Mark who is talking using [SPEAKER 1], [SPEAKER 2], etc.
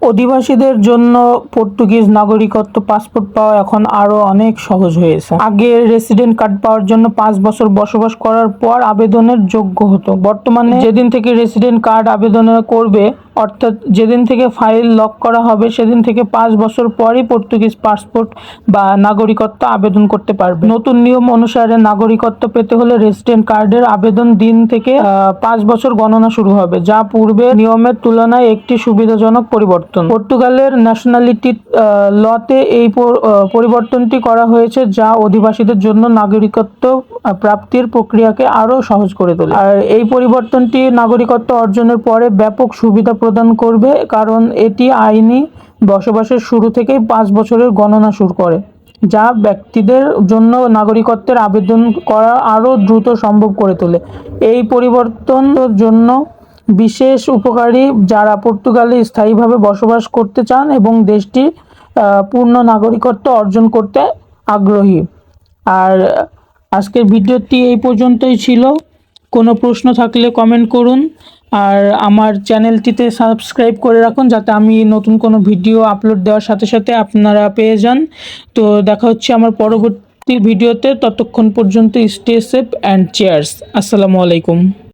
[SPEAKER 1] অধিবাসীদের জন্য পর্তুগিজ নাগরিকত্ব পাসপোর্ট পাওয়া এখন আরো অনেক সহজ হয়েছে। আগে রেসিডেন্ট কার্ড পাওয়ার জন্য 5 বছর বসবাস করার পর আবেদনের যোগ্য হতো। বর্তমানে যেদিন থেকে রেসিডেন্ট কার্ড আবেদন করবে, অর্থাৎ যেদিন থেকে ফাইল লক করা হবে সেদিন থেকে 5 বছর পরই পর্তুগিজ পাসপোর্ট বা নাগরিকত্ব আবেদন করতে পারবে। নতুন নিয়ম অনুসারে নাগরিকত্ব পেতে হলে রেসিডেন্ট কার্ডের আবেদন দিন থেকে 5 বছর গণনা শুরু হবে, যা পূর্বের নিয়মের তুলনায় একটি সুবিধাজনক পরিবর্তন। পর্তুগালের ন্যাশনালিটি লতে এই পরিবর্তনটি করা হয়েছে, যা অধিবাসীদের জন্য নাগরিকত্ব প্রাপ্তির প্রক্রিয়াকে আরো সহজ করে তোলে। আর এই পরিবর্তনটি নাগরিকত্ব অর্জনের পরে ব্যাপক সুবিধা প্রদান করবে, কারণ এটি আইনি বসবাসের শুরু থেকেই 5 বছরের গণনা শুরু করে, যা ব্যক্তিদের জন্য নাগরিকত্বের আবেদন করা আরো দ্রুত সম্ভব করে তোলে। এই পরিবর্তনের জন্য বিশেষ উপকারী যারা পর্তুগালে স্থায়ীভাবে বসবাস করতে চান এবং দেশটির পূর্ণ নাগরিকত্ব অর্জন করতে আগ্রহী। আর আজকের ভিডিওটি এই পর্যন্তই ছিল। কোনো প্রশ্ন থাকলে কমেন্ট করুন, আর আমার চ্যানেলটিতে সাবস্ক্রাইব করে রাখুন যাতে আমি নতুন কোনো ভিডিও আপলোড দেওয়ার সাথে সাথে আপনারা পেয়ে যান। তো দেখা হচ্ছে আমার পরবর্তী ভিডিওতে। ততক্ষণ পর্যন্ত স্টে সেফ অ্যান্ড চিয়ার্স। আসসালামু আলাইকুম।